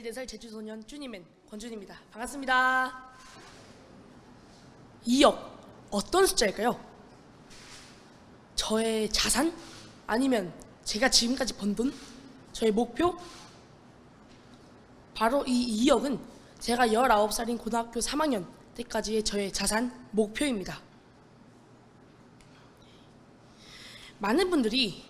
14살 제주소년 쭈니맨 권준입니다. 반갑습니다. 2억 어떤 숫자일까요? 저의 자산? 아니면 제가 지금까지 번 돈? 저의 목표? 바로 이 2억은 제가 19살인 고등학교 3학년 때까지의 저의 자산, 목표입니다. 많은 분들이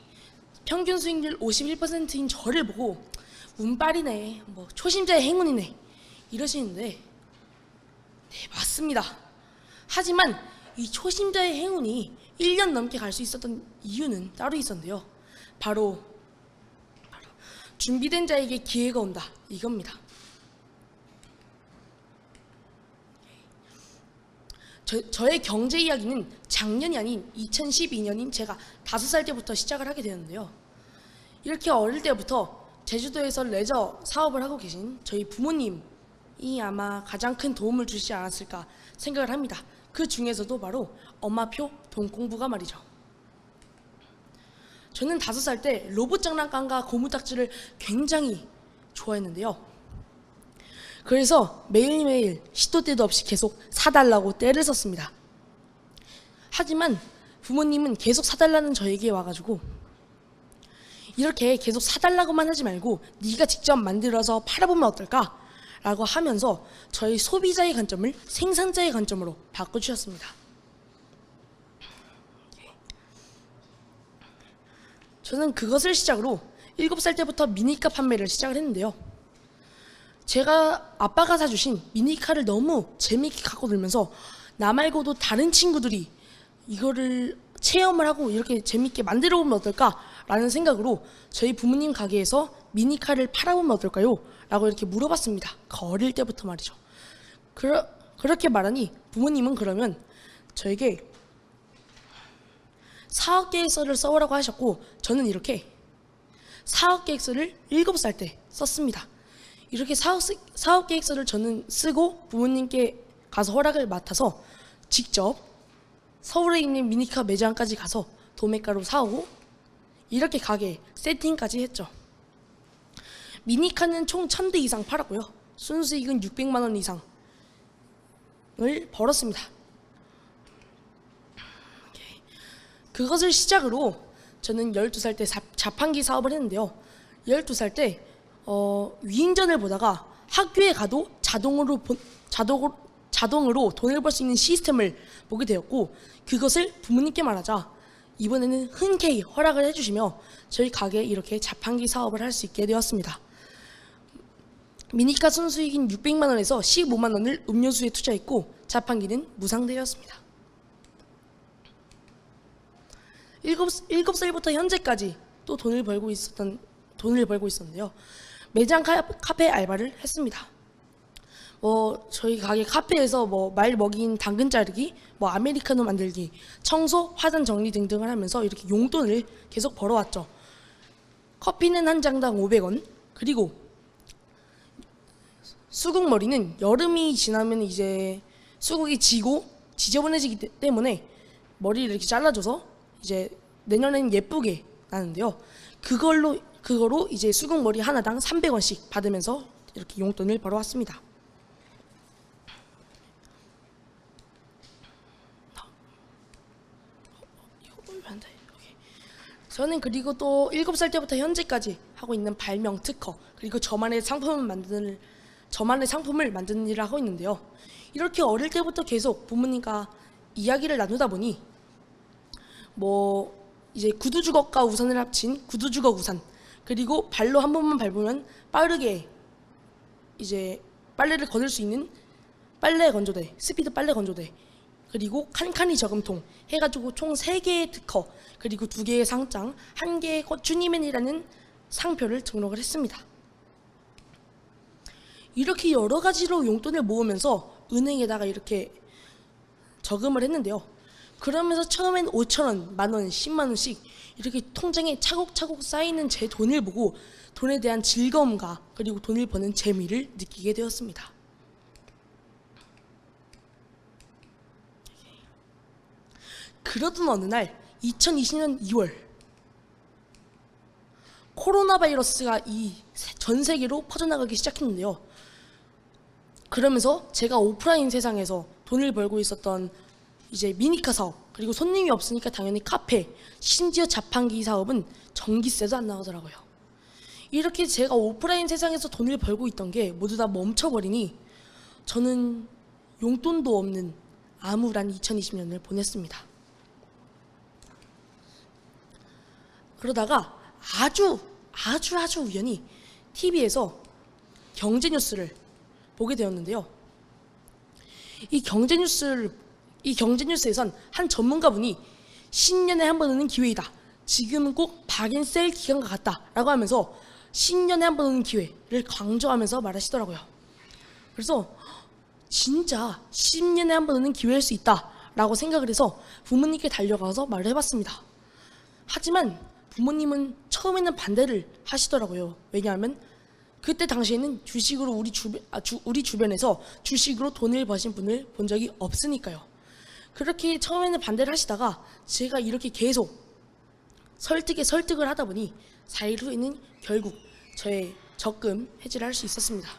평균 수익률 51%인 저를 보고 운빨이네, 초심자의 행운이네 이러시는데, 네, 맞습니다. 하지만 이 초심자의 행운이 1년 넘게 갈 수 있었던 이유는 따로 있었는데요. 바로 준비된 자에게 기회가 온다, 이겁니다. 저의 경제 이야기는 작년이 아닌 2012년인 제가 5살 때부터 시작을 하게 되었는데요. 이렇게 어릴 때부터 제주도에서 레저 사업을 하고 계신 저희 부모님이 아마 가장 큰 도움을 주시지 않았을까 생각을 합니다. 그 중에서도 바로 엄마표 돈 공부가 말이죠. 저는 5살 때 로봇 장난감과 고무딱지를 굉장히 좋아했는데요. 그래서 매일매일 시도 때도 없이 계속 사달라고 떼를 썼습니다. 하지만 부모님은 계속 사달라는 저에게 와가지고, 이렇게 계속 사달라고만 하지 말고 네가 직접 만들어서 팔아보면 어떨까? 라고 하면서 저희 소비자의 관점을 생산자의 관점으로 바꿔주셨습니다. 저는 그것을 시작으로 7살 때부터 미니카 판매를 시작을 했는데요. 제가 아빠가 사주신 미니카를 너무 재미있게 갖고 놀면서 나 말고도 다른 친구들이 이거를 체험을 하고 이렇게 재미있게 만들어 보면 어떨까? 라는 생각으로 저희 부모님 가게에서 미니카를 팔아보면 어떨까요? 라고 이렇게 물어봤습니다. 어릴 때부터 말이죠. 그렇게 말하니 부모님은 그러면 저에게 사업 계획서를 써오라고 하셨고, 저는 이렇게 사업 계획서를 7살 때 썼습니다. 이렇게 사업 계획서를 저는 쓰고 부모님께 가서 허락을 맡아서 직접 서울에 있는 미니카 매장까지 가서 도매가로 사오고 이렇게 가게 세팅까지 했죠. 미니카는 총 1000대 이상 팔았고요. 순수익은 600만 원 이상을 벌었습니다. 그것을 시작으로 저는 12살 때 자판기 사업을 했는데요. 12살 때 위인전을 보다가 학교에 가도 자동으로 돈을 벌 수 있는 시스템을 보게 되었고, 그것을 부모님께 말하자 이번에는 흔쾌히 허락을 해주시며 저희 가게에 이렇게 자판기 사업을 할 수 있게 되었습니다. 미니카 순수익인 600만 원에서 15만 원을 음료수에 투자했고 자판기는 무상되었습니다. 7살부터 현재까지 또 돈을 벌고 있었는데요. 매장 카페 알바를 했습니다. 저희 가게 카페에서 말 먹인 당근 자르기, 아메리카노 만들기, 청소, 화단 정리 등등을 하면서 이렇게 용돈을 계속 벌어왔죠. 커피는 한 장당 500원, 그리고 수국머리는 여름이 지나면 이제 수국이 지고 지저분해지기 때문에 머리를 이렇게 잘라줘서 이제 내년에는 예쁘게 나는데요. 그거로 이제 수국머리 하나당 300원씩 받으면서 이렇게 용돈을 벌어왔습니다. 저는 그리고 또 7살 때부터 현재까지 하고 있는 발명 특허, 그리고 저만의 상품을 만드는 일을 하고 있는데요. 이렇게 어릴 때부터 계속 부모님과 이야기를 나누다 보니 이제 구두주걱과 우산을 합친 구두주걱 우산, 그리고 발로 한 번만 밟으면 빠르게 이제 빨래를 거둘 수 있는 빨래 건조대, 스피드 빨래 건조대, 그리고 칸칸이 저금통 해가지고 총 3개의 특허, 그리고 2개의 상장, 1개의 쭈니맨이라는 상표를 등록을 했습니다. 이렇게 여러 가지로 용돈을 모으면서 은행에다가 이렇게 저금을 했는데요. 그러면서 처음엔 5,000원, 만원, 10만원씩 이렇게 통장에 차곡차곡 쌓이는 제 돈을 보고 돈에 대한 즐거움과 그리고 돈을 버는 재미를 느끼게 되었습니다. 그러던 어느 날 2020년 2월 코로나 바이러스가 이 전 세계로 퍼져나가기 시작했는데요. 그러면서 제가 오프라인 세상에서 돈을 벌고 있었던 이제 미니카 사업, 그리고 손님이 없으니까 당연히 카페, 심지어 자판기 사업은 전기세도 안 나오더라고요. 이렇게 제가 오프라인 세상에서 돈을 벌고 있던 게 모두 다 멈춰버리니 저는 용돈도 없는 암울한 2020년을 보냈습니다. 그러다가 아주 우연히 TV에서 경제 뉴스를 보게 되었는데요. 이 경제 뉴스에선 한 전문가분이 신년에 한 번 오는 기회이다. 지금은 꼭 박앤셀 기간과 같다라고 하면서 신년에 한 번 오는 기회를 강조하면서 말하시더라고요. 그래서 진짜 10년에 한 번 오는 기회일 수 있다라고 생각을 해서 부모님께 달려가서 말을 해봤습니다. 하지만 부모님은 처음에는 반대를 하시더라고요. 왜냐하면 그때 당시에는 주식으로 우리 주변에서 주식으로 돈을 버신 분을 본 적이 없으니까요. 그렇게 처음에는 반대를 하시다가 제가 이렇게 계속 설득을 하다 보니 4일 후에는 결국 저의 적금 해지를 할 수 있었습니다.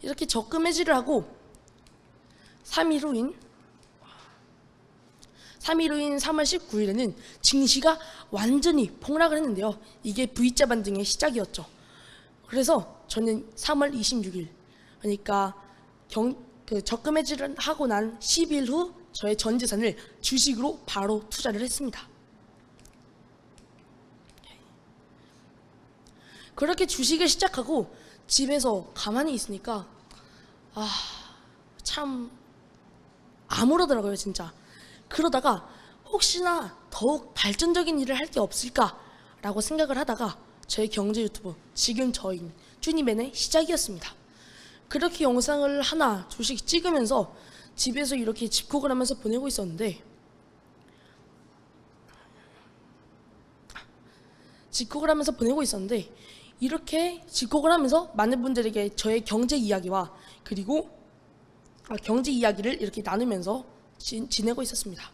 이렇게 적금 해지를 하고 3일 후인 3월 19일에는 증시가 완전히 폭락을 했는데요. 이게 V자 반등의 시작이었죠. 그래서 저는 3월 26일, 그러니까 적금 해지를 하고 난 10일 후 저의 전 재산을 주식으로 바로 투자를 했습니다. 그렇게 주식을 시작하고 집에서 가만히 있으니까 참 아무러더라고요, 진짜. 그러다가 혹시나 더욱 발전적인 일을 할 게 없을까라고 생각을 하다가 저의 경제 유튜브, 지금 저인 쭈니맨의 시작이었습니다. 그렇게 영상을 하나 둘씩 찍으면서 집에서 이렇게 집콕을 하면서 보내고 있었는데 이렇게 집콕을 하면서 많은 분들에게 저의 경제 이야기와 그리고 경제 이야기를 이렇게 나누면서 지내고 있었습니다.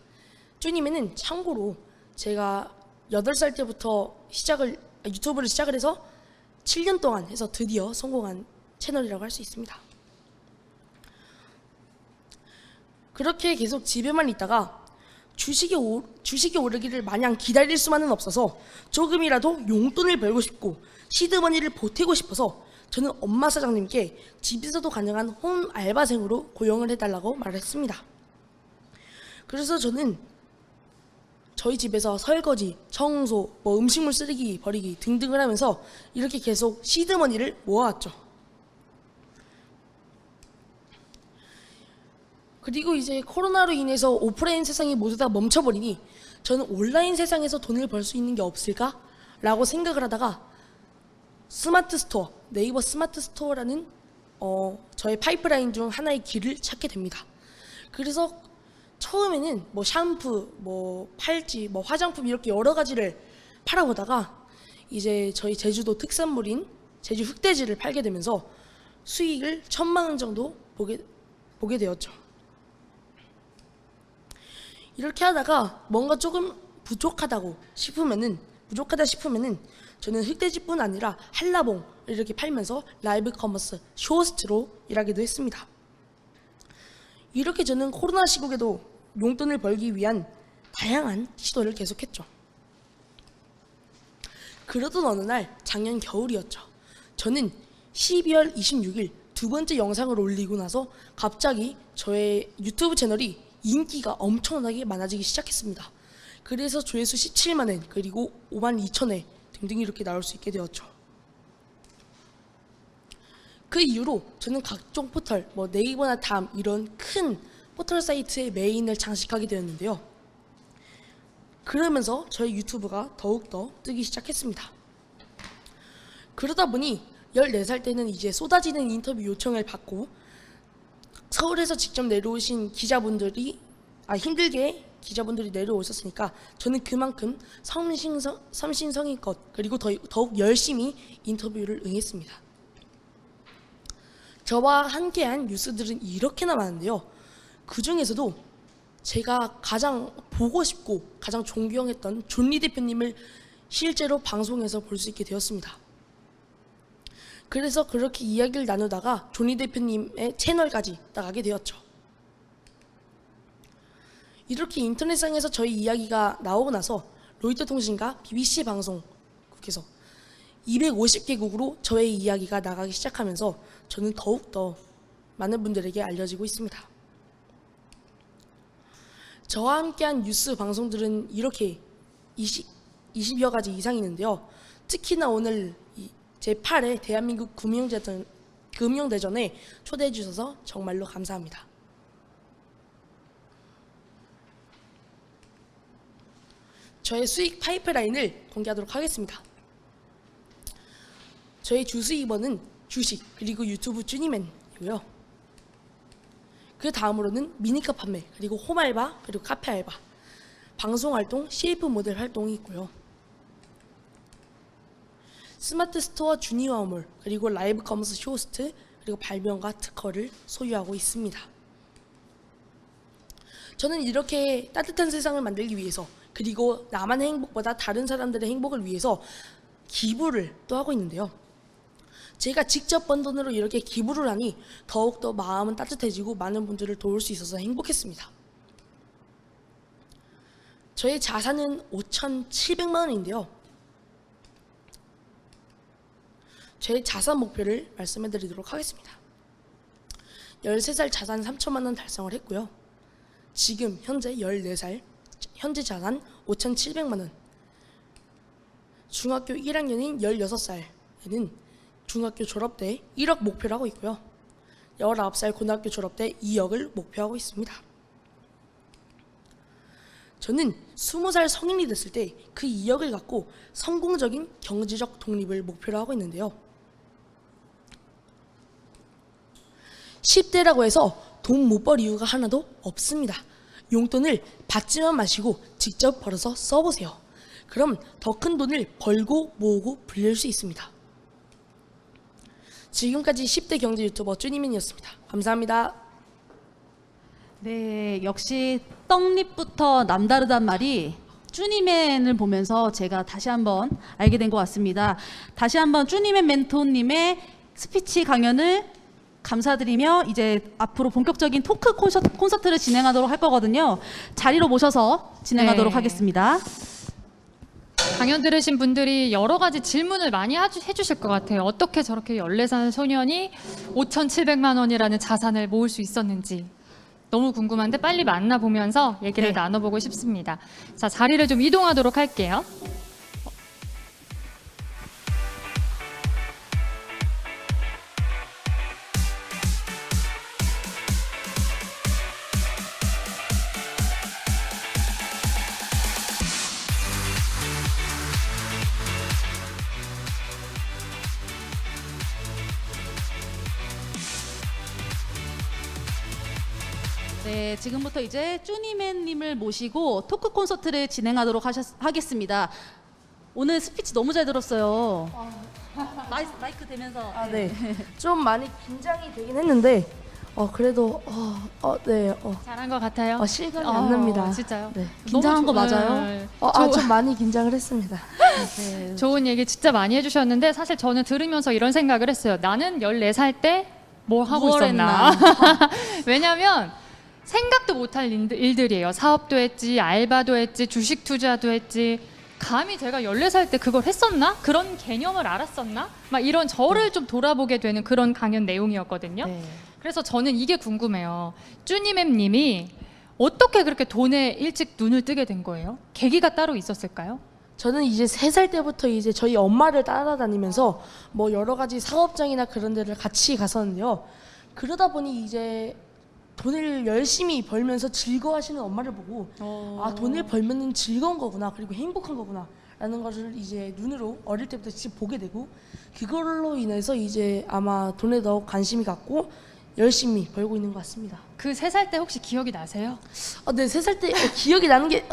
쭈니맨은 참고로 제가 8살 때부터 유튜브를 시작을 해서 7년 동안 해서 드디어 성공한 채널이라고 할 수 있습니다. 그렇게 계속 집에만 있다가 주식이 오르기를 마냥 기다릴 수만은 없어서 조금이라도 용돈을 벌고 싶고 시드머니를 보태고 싶어서 저는 엄마 사장님께 집에서도 가능한 홈 알바생으로 고용을 해달라고 말했습니다. 그래서 저는 저희 집에서 설거지, 청소, 음식물 쓰레기 버리기 등등을 하면서 이렇게 계속 시드머니를 모아왔죠. 그리고 이제 코로나로 인해서 오프라인 세상이 모두 다 멈춰버리니 저는 온라인 세상에서 돈을 벌 수 있는 게 없을까라고 생각을 하다가 스마트 스토어, 네이버 스마트 스토어라는 저의 파이프라인 중 하나의 길을 찾게 됩니다. 그래서 처음에는 샴푸, 팔찌, 화장품 이렇게 여러 가지를 팔아보다가 이제 저희 제주도 특산물인 제주 흑돼지를 팔게 되면서 수익을 1,000만 원 정도 보게 되었죠. 이렇게 하다가 뭔가 조금 부족하다 싶으면은 저는 흑돼지뿐 아니라 한라봉을 이렇게 팔면서 라이브 커머스 쇼호스트로 일하기도 했습니다. 이렇게 저는 코로나 시국에도 용돈을 벌기 위한 다양한 시도를 계속했죠. 그러던 어느 날 작년 겨울이었죠. 저는 12월 26일 두 번째 영상을 올리고 나서 갑자기 저의 유튜브 채널이 인기가 엄청나게 많아지기 시작했습니다. 그래서 조회수 17만 회 그리고 5만 2천 회 등등 이렇게 나올 수 있게 되었죠. 그 이후로 저는 각종 포털, 네이버나 다음 이런 큰 포털 사이트의 메인을 장식하게 되었는데요. 그러면서 저희 유튜브가 더욱더 뜨기 시작했습니다. 그러다 보니 14살 때는 이제 쏟아지는 인터뷰 요청을 받고 서울에서 직접 내려오신 기자분들이 힘들게 기자분들이 내려오셨으니까 저는 그만큼 섬신성의껏 그리고 더욱 열심히 인터뷰를 응했습니다. 저와 함께한 뉴스들은 이렇게나 많은데요. 그 중에서도 제가 가장 보고 싶고 가장 존경했던 존 리 대표님을 실제로 방송에서 볼 수 있게 되었습니다. 그래서 그렇게 이야기를 나누다가 조니 대표님의 채널까지 나가게 되었죠. 이렇게 인터넷상에서 저희 이야기가 나오고 나서 로이터 통신과 BBC 방송국에서 250개국으로 저의 이야기가 나가기 시작하면서 저는 더욱더 많은 분들에게 알려지고 있습니다. 저와 함께한 뉴스 방송들은 이렇게 20여 가지 이상이 있는데요. 특히나 오늘 제8회 대한민국 금융대전에 초대해 주셔서 정말로 감사합니다. 저의 수익 파이프라인을 공개하도록 하겠습니다. 저의 주수입원은 주식 그리고 유튜브 쭈니맨이고요. 그 다음으로는 미니카 판매 그리고 홈알바 그리고 카페 알바, 방송활동, CF 모델 활동이 있고요. 스마트 스토어 주니어 어몰 그리고 라이브 커머스 쇼호스트 그리고 발명가 특허를 소유하고 있습니다. 저는 이렇게 따뜻한 세상을 만들기 위해서 그리고 나만의 행복보다 다른 사람들의 행복을 위해서 기부를 또 하고 있는데요. 제가 직접 번 돈으로 이렇게 기부를 하니 더욱더 마음은 따뜻해지고 많은 분들을 도울 수 있어서 행복했습니다. 저의 자산은 5,700만 원인데요. 제 자산 목표를 말씀해 드리도록 하겠습니다. 13살 자산 3천만 원 달성을 했고요. 지금 현재 14살, 현재 자산 5,700만 원. 중학교 1학년인 16살에는 중학교 졸업 때 1억 목표를 하고 있고요. 19살 고등학교 졸업 때 2억을 목표하고 있습니다. 저는 20살 성인이 됐을 때 그 2억을 갖고 성공적인 경제적 독립을 목표로 하고 있는데요. 10대라고 해서 돈 못 벌 이유가 하나도 없습니다. 용돈을 받지만 마시고 직접 벌어서 써보세요. 그럼 더 큰 돈을 벌고 모으고 불릴 수 있습니다. 지금까지 10대 경제 유튜버 쭈니맨이었습니다. 감사합니다. 네, 역시 떡잎부터 남다르단 말이 쭈니맨을 보면서 제가 다시 한번 알게 된 것 같습니다. 다시 한번 쭈니맨 멘토님의 스피치 강연을 감사드리며 이제 앞으로 본격적인 토크 콘서트를 진행하도록 할 거거든요. 자리로 모셔서 진행하도록 네. 하겠습니다. 강연 들으신 분들이 여러 가지 질문을 많이 해주실 것 같아요. 어떻게 저렇게 14살 소년이 5,700만 원이라는 자산을 모을 수 있었는지 너무 궁금한데 빨리 만나보면서 얘기를 네. 나눠보고 싶습니다. 자, 자리를 좀 이동하도록 할게요. 네, 지금부터 이제 쭈니맨님을 모시고 토크 콘서트를 진행하도록 하겠습니다. 오늘 스피치 너무 잘 들었어요. 마이크 대면서. 네. 좀 많이 긴장이 되긴 했는데 그래도 네. 잘한 것 같아요. 실감이 안 납니다. 진짜요? 네. 긴장한 거 너무 맞아요? 좀 많이 긴장을 했습니다. 네. 좋은 얘기 진짜 많이 해주셨는데 사실 저는 들으면서 이런 생각을 했어요. 나는 14살 때 뭐 하고 뭘 있었나. 왜냐면 생각도 못할 일들이에요. 사업도 했지, 알바도 했지, 주식 투자도 했지. 감히 제가 14살 때 그걸 했었나? 그런 개념을 알았었나? 막 이런 저를 좀 돌아보게 되는 그런 강연 내용이었거든요. 네. 그래서 저는 이게 궁금해요. 쭈니맵님이 어떻게 그렇게 돈에 일찍 눈을 뜨게 된 거예요? 계기가 따로 있었을까요? 저는 이제 3살 때부터 이제 저희 엄마를 따라다니면서 뭐 여러 가지 사업장이나 그런 데를 같이 갔었는데요. 그러다 보니 이제 돈을 열심히 벌면서 즐거워하시는 엄마를 보고 돈을 벌면은 즐거운 거구나, 그리고 행복한 거구나 라는 것을 이제 눈으로 어릴 때부터 직접 보게 되고, 그걸로 인해서 이제 아마 돈에 더 관심이 갔고 열심히 벌고 있는 것 같습니다. 그 3살 때 혹시 기억이 나세요? 네, 3살 때 기억이 나는 게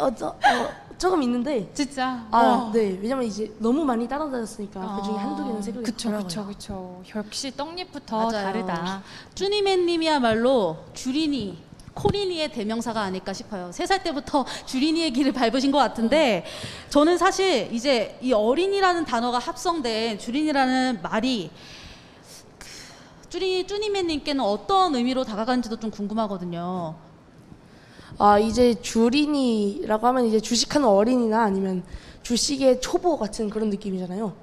조금 있는데 진짜? 네, 왜냐면 이제 너무 많이 따라다녔으니까 그중에 한두 개는 생각이 그쵸, 나더라고요. 그쵸. 역시 떡잎부터 맞아요. 다르다. 쭈니맨님이야말로 주린이 코린이의 대명사가 아닐까 싶어요. 3살 때부터 주린이의 길을 밟으신 것 같은데 저는 사실 이제 이 어린이라는 단어가 합성된 주린이라는 말이 쭈니맨님께는 어떤 의미로 다가가는지도 좀 궁금하거든요. 아, 이제 주린이라고 하면 이제 주식하는 어린이나 아니면 주식의 초보 같은 그런 느낌이잖아요.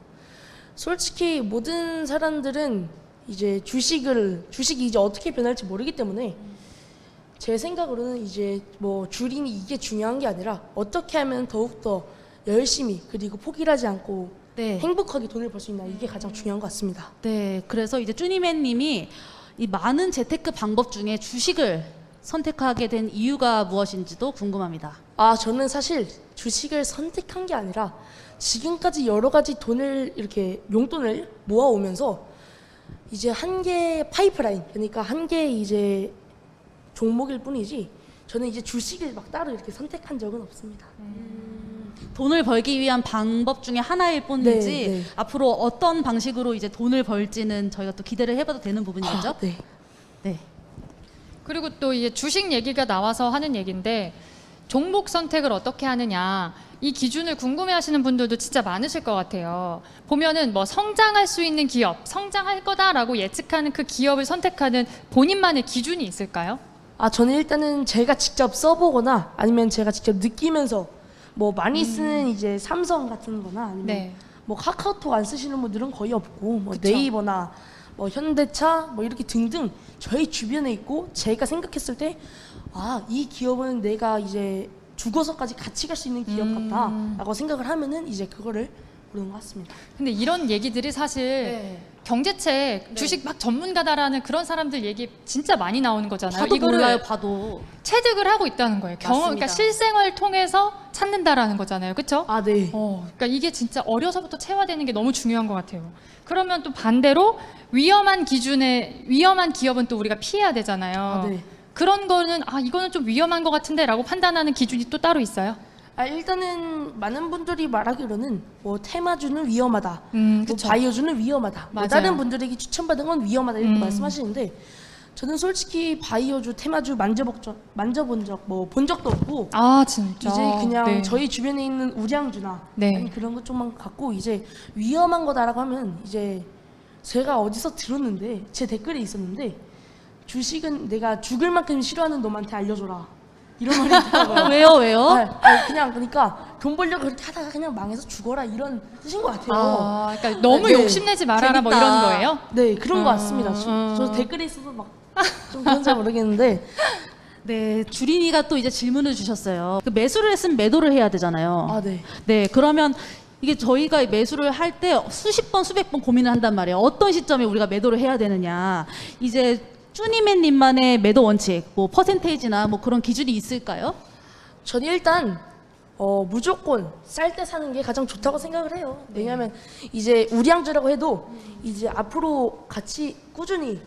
솔직히 모든 사람들은 이제 주식이 이제 어떻게 변할지 모르기 때문에 제 생각으로는 이제 뭐 주린이 이게 중요한 게 아니라 어떻게 하면 더욱더 열심히 그리고 포기를 하지 않고 네. 행복하게 돈을 벌 수 있나 이게 가장 중요한 것 같습니다. 네, 그래서 이제 쭈니맨님이 이 많은 재테크 방법 중에 주식을 선택하게 된 이유가 무엇인지도 궁금합니다. 아, 저는 사실 주식을 선택한 게 아니라 지금까지 여러 가지 돈을 이렇게 용돈을 모아오면서 이제 한 개의 파이프라인, 그러니까 한 개의 이제 종목일 뿐이지 저는 이제 주식을 막 따로 이렇게 선택한 적은 없습니다. 돈을 벌기 위한 방법 중에 하나일 뿐이지 네, 네. 앞으로 어떤 방식으로 이제 돈을 벌지는 저희가 또 기대를 해봐도 되는 부분이겠죠? 아, 네. 네. 그리고 또 이제 주식 얘기가 나와서 하는 얘기인데 종목 선택을 어떻게 하느냐 이 기준을 궁금해하시는 분들도 진짜 많으실 것 같아요. 보면은 뭐 성장할 수 있는 기업, 성장할 거다라고 예측하는 그 기업을 선택하는 본인만의 기준이 있을까요? 아, 저는 일단은 제가 직접 써보거나 아니면 제가 직접 느끼면서 뭐 많이 쓰는 이제 삼성 같은 거나 아니면 네. 뭐 카카오톡 안 쓰시는 분들은 거의 없고 뭐 그쵸. 네이버나 뭐 현대차 뭐 이렇게 등등 저희 주변에 있고 제가 생각했을 때 아, 이 기업은 내가 이제 죽어서까지 같이 갈 수 있는 기업 같다라고 생각을 하면은 이제 그거를 고르는 것 같습니다. 근데 이런 얘기들이 사실 경제책, 주식 막 전문가다라는 그런 사람들 얘기 진짜 많이 나오는 거잖아요. 봐도 이거를 몰라요, 봐도. 체득을 하고 있다는 거예요. 경험, 맞습니다. 그러니까 실생활 통해서 찾는다라는 거잖아요. 그렇죠? 아, 네. 그러니까 이게 진짜 어려서부터 체화되는 게 너무 중요한 것 같아요. 그러면 또 반대로 위험한 기업은 또 우리가 피해야 되잖아요. 아, 네. 그런 거는 이거는 좀 위험한 것 같은데라고 판단하는 기준이 또 따로 있어요. 아, 일단은 많은 분들이 말하기로는 뭐 테마주는 위험하다, 뭐 그쵸. 바이오주는 위험하다, 뭐 맞아요. 다른 분들에게 추천받은 건 위험하다 이렇게 말씀하시는데 저는 솔직히 바이오주, 테마주 만져본 적, 뭐 본 적도 없고 아 진짜. 이제 그냥 네. 저희 주변에 있는 우량주나 네. 아니 그런 것 좀만 갖고 이제 위험한 거다라고 하면 이제 제가 어디서 들었는데 제 댓글에 있었는데 주식은 내가 죽을 만큼 싫어하는 놈한테 알려줘라 이런 말이 있더라고요. 왜요? 그냥 그러니까 돈 벌려고 그렇게 하다가 그냥 망해서 죽어라 이런 뜻인 것 같아요. 그러니까 너무 네. 욕심내지 말아라 뭐 재밌다. 이런 거예요? 네, 그런 것 같습니다. 저 댓글에 있어서 막 좀 그런지 모르겠는데 네, 주린이가 또 이제 질문을 주셨어요. 그 매수를 했으면 매도를 해야 되잖아요. 아, 네. 네, 그러면 이게 저희가 매수를 할 때 수십 번, 수백 번 고민을 한단 말이에요. 어떤 시점에 우리가 매도를 해야 되느냐. 이제 쭈니맨님만의 매도 원칙, 뭐 퍼센테이지나 뭐 그런 기준이 있을까요? 저는 일단 무조건 쌀 때 사는 게 가장 좋다고 생각을 해요. 왜냐하면 이제 우량주라고 해도 이제 앞으로 같이 꾸준히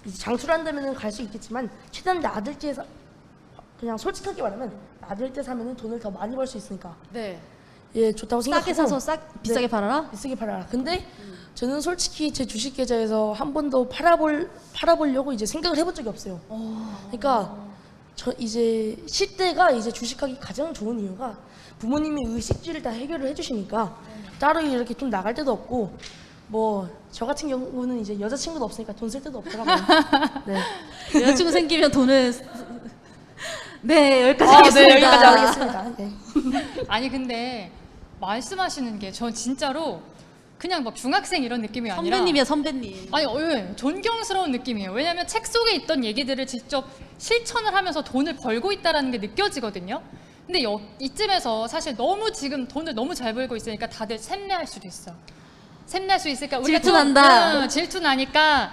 이제 장수를 한다면 갈 수 있겠지만 최대한 낮을 때 그냥 솔직하게 말하면 낮을 때 사면은 돈을 더 많이 벌 수 있으니까 네. 예 좋다고 생각하고 싸게 사서 비싸게 팔아라? 비싸게 팔아라. 근데 저는 솔직히 제 주식 계좌에서 한 번도 팔아보려고 이제 생각을 해본 적이 없어요. 그러니까 저 이제 시대가 이제 주식하기 가장 좋은 이유가 부모님이 의식주를 다 해결을 해주시니까 따로 이렇게 돈 나갈 데도 없고 뭐 저 같은 경우는 이제 여자친구도 없으니까 돈 쓸 데도 없더라고요. 네. 여자친구 생기면 돈을 네, 여기까지 하겠습니다. 네, 여기까지 하겠습니다. 네. 아니 근데 말씀하시는 게 전 진짜로 그냥 막 중학생 이런 느낌이 아니라 선배님이야, 선배님. 아니 존경스러운 느낌이에요. 왜냐하면 책 속에 있던 얘기들을 직접 실천을 하면서 돈을 벌고 있다라는 게 느껴지거든요. 근데 이쯤에서 사실 너무 지금 돈을 너무 잘 벌고 있으니까 다들 샘내할 수도 있어. 샘낼 수 있을까? 우리가 질투난다. 질투나니까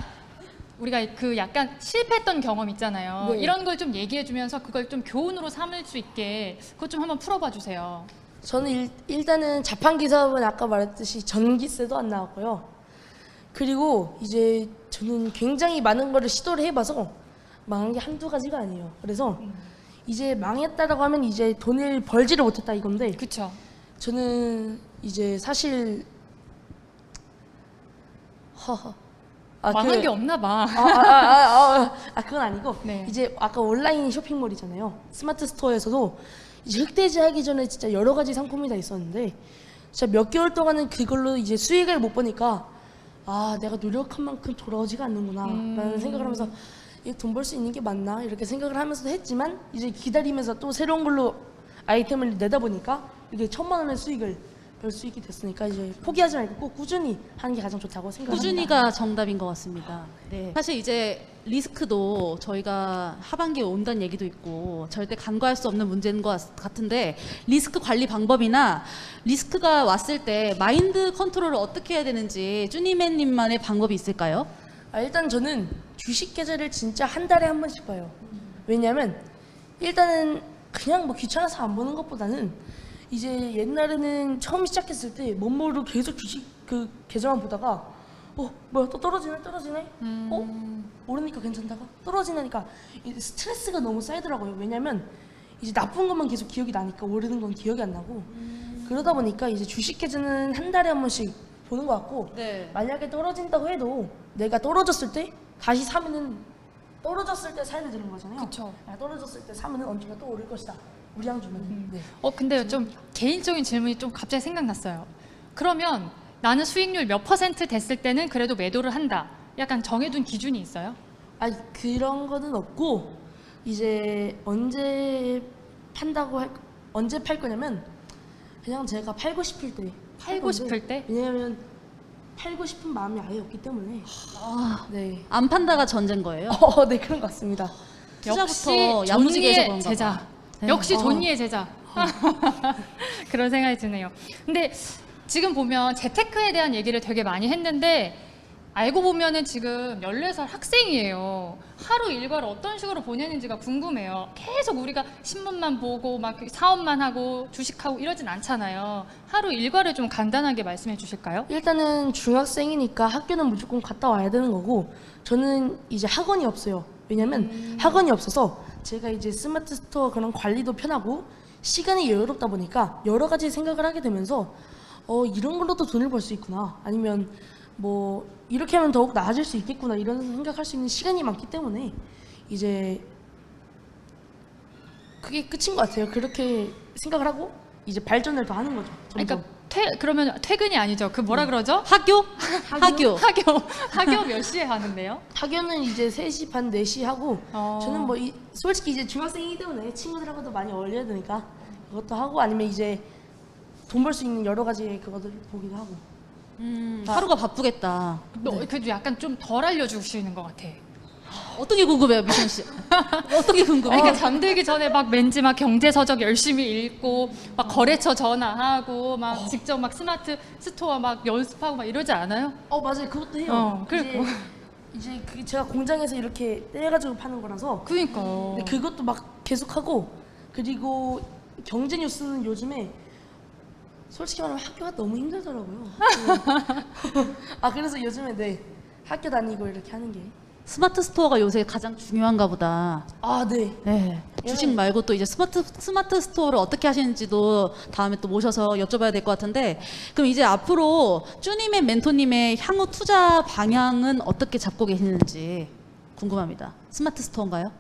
우리가 그 약간 실패했던 경험 있잖아요. 네. 이런 걸 좀 얘기해주면서 그걸 좀 교훈으로 삼을 수 있게 그것 좀 한번 풀어봐 주세요. 저는 일단은 자판기 사업은 아까 말했듯이 전기세도 안 나왔고요. 그리고 이제 저는 굉장히 많은 거를 시도를 해봐서 망한 게 한두 가지가 아니에요. 그래서 이제 망했다라고 하면 이제 돈을 벌지를 못했다 이건데 그쵸? 저는 이제 사실 망한 게 없나 봐. 그건 아니고 네. 이제 아까 온라인 쇼핑몰이잖아요. 스마트 스토어에서도 이제 흑돼지 하기 전에 진짜 여러 가지 상품이 다 있었는데 진짜 몇 개월 동안은 그걸로 이제 수익을 못 보니까 내가 노력한 만큼 돌아오지가 않는구나 라는 생각을 하면서 돈 벌 수 있는 게 맞나 이렇게 생각을 하면서도 했지만 이제 기다리면서 또 새로운 걸로 아이템을 내다 보니까 이게 1,000만 원의 수익을 별 수 있게 됐으니까 이제 포기하지 말고 꼭 꾸준히 하는 게 가장 좋다고 생각합니다. 꾸준히가 정답인 것 같습니다. 네. 사실 이제 리스크도 저희가 하반기에 온다는 얘기도 있고 절대 간과할 수 없는 문제인 것 같은데 리스크 관리 방법이나 리스크가 왔을 때 마인드 컨트롤을 어떻게 해야 되는지 쭈니맨님만의 방법이 있을까요? 일단 저는 주식 계좌를 진짜 한 달에 한 번씩 봐요. 왜냐면 일단은 그냥 뭐 귀찮아서 안 보는 것보다는 이제 옛날에는 처음 시작했을 때 멋모르고 계속 주식 그 계좌만 보다가 뭐야 또 떨어지네 오르니까 괜찮다가 떨어지니까 스트레스가 너무 쌓이더라고요. 왜냐면 이제 나쁜 것만 계속 기억이 나니까 오르는 건 기억이 안 나고 그러다 보니까 이제 주식 계좌는 한 달에 한 번씩 보는 것 같고 네. 만약에 떨어진다고 해도 내가 떨어졌을 때 다시 사면은 떨어졌을 때 사야 되는 거잖아요. 그쵸. 떨어졌을 때 사면은 언젠가 또 오를 것이다. 우량 주면. 네. 근데 좀 개인적인 질문이 좀 갑자기 생각났어요. 그러면 나는 수익률 몇 % 됐을 때는 그래도 매도를 한다. 약간 정해둔 기준이 있어요? 그런 거는 없고 이제 언제 팔 거냐면 그냥 제가 팔고 싶을 때 팔고 싶을 때? 왜냐면 팔고 싶은 마음이 아예 없기 때문에 네. 안 판다가 전제인 거예요? 네 그런 것 같습니다. 투자부터 야무지게 해서 존니의 그런가 제자. 봐. 네. 역시 존니의 제자. 그런 생각이 드네요. 근데 지금 보면 재테크에 대한 얘기를 되게 많이 했는데 알고 보면은 지금 14살 학생이에요. 하루 일과를 어떤 식으로 보내는지가 궁금해요. 계속 우리가 신문만 보고 막 사업만 하고 주식하고 이러진 않잖아요. 하루 일과를 좀 간단하게 말씀해 주실까요? 일단은 중학생이니까 학교는 무조건 갔다 와야 되는 거고 저는 이제 학원이 없어요. 왜냐면 학원이 없어서 제가 이제 스마트 스토어 그런 관리도 편하고 시간이 여유롭다 보니까 여러 가지 생각을 하게 되면서 이런 걸로도 돈을 벌 수 있구나 아니면 뭐 이렇게 하면 더욱 나아질 수 있겠구나 이런 생각할 수 있는 시간이 많기 때문에 이제 그게 끝인 것 같아요. 그렇게 생각을 하고 이제 발전을 더 하는 거죠. 점점. 그러니까 그러면 퇴근이 아니죠. 그 뭐라 그러죠? 학교? 학교 몇 시에 하는데요? 학교는 이제 3시 반 4시 하고 어. 저는 뭐 솔직히 이제 중학생이기 때문에 친구들하고도 많이 어울려야 되니까 그것도 하고 아니면 이제 돈 벌 수 있는 여러 가지 그것들 보기도 하고 하루가 바쁘겠다. 그래도 약간 좀 덜 알려주시는 것 같아. 어떤 게 궁금해요, 미션 씨? 어떤 게 궁금해요? 그러니까 잠들기 전에 막 왠지 막 경제 서적 열심히 읽고 막 거래처 전화하고 막 직접 막 스마트 스토어 막 연습하고 막 이러지 않아요? 맞아요. 그것도 해요. 그리고 이제 그게 제가 공장에서 이렇게 떼가지고 파는 거라서 그러니까 근데 그것도 막 계속하고 그리고 경제 뉴스는 요즘에 솔직히 말하면 학교가 너무 힘들더라고요. 그래서 요즘에 네 학교 다니고 이렇게 하는 게 스마트 스토어가 요새 가장 중요한가 보다. 네. 네. 주식 말고 또 이제 스마트 스토어를 어떻게 하시는지도 다음에 또 모셔서 여쭤봐야 될 것 같은데 그럼 이제 앞으로 쭈님의 멘토님의 향후 투자 방향은 어떻게 잡고 계시는지 궁금합니다. 스마트 스토어인가요?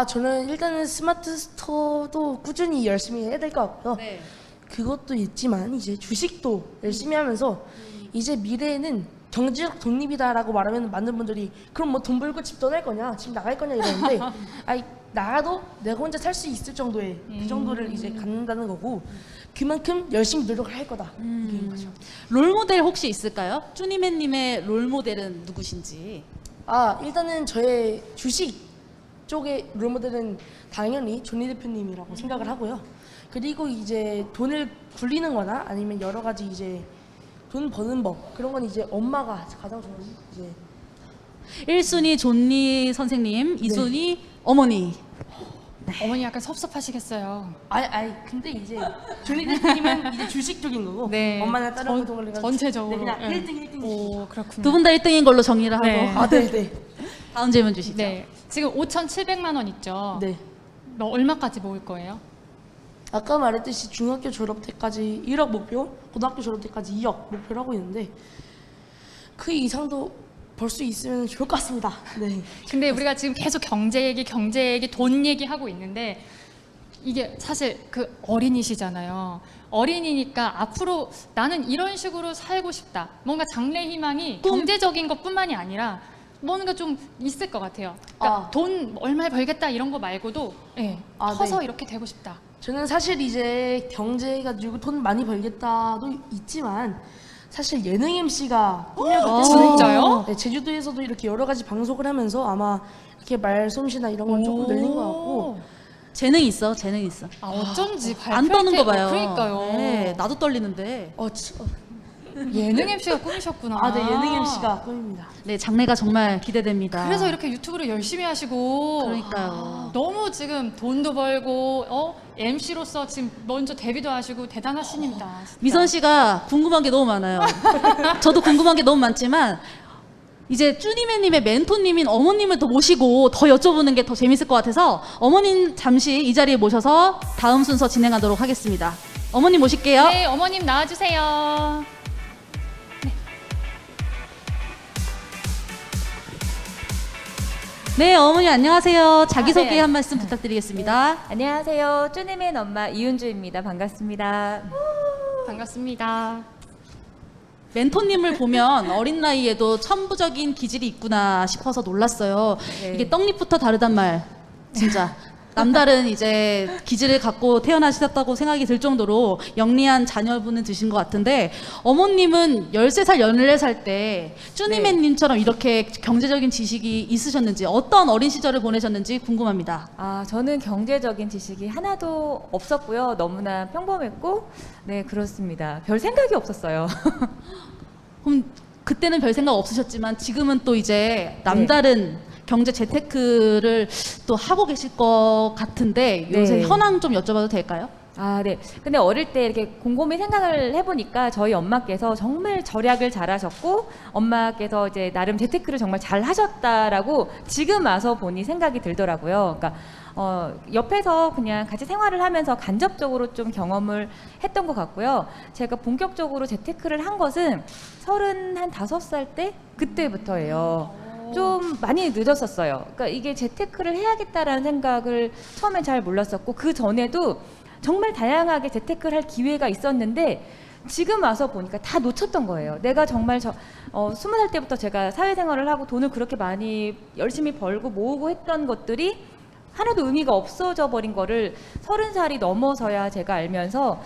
저는 일단은 스마트 스토어도 꾸준히 열심히 해야 될 것 같고요. 네. 그것도 있지만 이제 주식도 열심히 하면서 이제 미래에는 경제적 독립이다라고 말하면 많은 분들이 그럼 뭐 돈 벌고 집 떠날 거냐 집 나갈 거냐 이러는데 나가도 내가 혼자 살 수 있을 정도의 그 정도를 이제 갖는다는 거고 그만큼 열심히 노력을 할 거다 이게 거죠. 롤모델 혹시 있을까요? 쭈니맨님의 롤모델은 누구신지. 일단은 저의 주식 쪽의 롤모델은 당연히 존니 대표님이라고 생각을 하고요. 그리고 이제 돈을 굴리는 거나 아니면 여러 가지 이제 돈 버는 법 그런 건 이제 엄마가 가장 좋은 이제 1순위 존니 선생님, 2순위 어머니. 어머니 약간 섭섭하시겠어요. 근데 이제 존니 대표님은 이제 주식 쪽인 거고 네. 엄마는 다른 거 돈을 전체적으로. 그냥 네. 1등 오, 그렇군요. 두 분 다 1등인 걸로 정리를 하고. 네. 네네 다음 질문 주시죠. 네. 지금 5,700만 원 있죠. 네. 너 얼마까지 모을 거예요? 아까 말했듯이 중학교 졸업 때까지 1억 목표, 고등학교 졸업 때까지 2억 목표를 하고 있는데 그 이상도 벌 수 있으면 좋을 것 같습니다. 네. 근데 우리가 지금 계속 경제 얘기, 돈 얘기 하고 있는데 이게 사실 그 어린이시잖아요. 어린이니까 앞으로 나는 이런 식으로 살고 싶다. 뭔가 장래 희망이 경제적인 것뿐만이 아니라 뭔가 좀 있을 것 같아요. 그러니까 돈 얼마 벌겠다 이런 거 말고도 예, 커서 네. 이렇게 되고 싶다. 저는 사실 이제 경제 가지고 돈 많이 벌겠다도 있지만 사실 예능 MC가 꿈이었기 때문에 진짜요? 네, 제주도에서도 이렇게 여러 가지 방송을 하면서 아마 이렇게 말솜씨나 이런 건 조금 늘린 것 같고 재능 있어, 재능 있어. 아, 어쩐지 안 떠는 거 봐요. 그러니까요. 네, 나도 떨리는데. 예능 MC가 꿈이셨구나. 네, 예능 MC가 꿈입니다. 네, 장래가 정말 기대됩니다. 그래서 이렇게 유튜브를 열심히 하시고 그러니까요. 너무 지금 돈도 벌고 MC로서 지금 먼저 데뷔도 하시고 대단하십니다. 진짜. 미선 씨가 궁금한 게 너무 많아요. 저도 궁금한 게 너무 많지만 이제 쭈니맨님의 멘토님인 어머님을 더 모시고 더 여쭤보는 게 더 재밌을 것 같아서 어머님 잠시 이 자리에 모셔서 다음 순서 진행하도록 하겠습니다. 어머님 모실게요. 네, 어머님 나와주세요. 네, 어머니 안녕하세요. 자기소개 네. 한 말씀 부탁드리겠습니다. 안녕하세요. 쭈님의 엄마 이윤주입니다. 반갑습니다. 반갑습니다. 멘토님을 보면 어린 나이에도 천부적인 기질이 있구나 싶어서 놀랐어요. 네. 이게 떡잎부터 다르단 말, 진짜. 남다른 이제 기질을 갖고 태어나셨다고 생각이 들 정도로 영리한 자녀분을 드신 것 같은데 어머님은 13살, 14살 때 쭈니맨님처럼 이렇게 경제적인 지식이 있으셨는지 어떤 어린 시절을 보내셨는지 궁금합니다. 저는 경제적인 지식이 하나도 없었고요. 너무나 평범했고, 네, 그렇습니다. 별 생각이 없었어요. 그럼 그때는 별 생각 없으셨지만 지금은 또 이제 남다른 경제 재테크를 또 하고 계실 것 같은데 요새 네. 현황 좀 여쭤봐도 될까요? 네. 근데 어릴 때 이렇게 곰곰이 생각을 해보니까 저희 엄마께서 정말 절약을 잘하셨고, 엄마께서 이제 나름 재테크를 정말 잘 하셨다라고 지금 와서 보니 생각이 들더라고요. 그러니까 옆에서 그냥 같이 생활을 하면서 간접적으로 좀 경험을 했던 것 같고요. 제가 본격적으로 재테크를 한 것은 35살 때 그때부터예요. 좀 많이 늦었었어요. 그러니까 이게 재테크를 해야겠다라는 생각을 처음엔 잘 몰랐었고 그 전에도 정말 다양하게 재테크를 할 기회가 있었는데 지금 와서 보니까 다 놓쳤던 거예요. 내가 정말 20살 때부터 제가 사회생활을 하고 돈을 그렇게 많이 열심히 벌고 모으고 했던 것들이 하나도 의미가 없어져 버린 거를 30살이 넘어서야 제가 알면서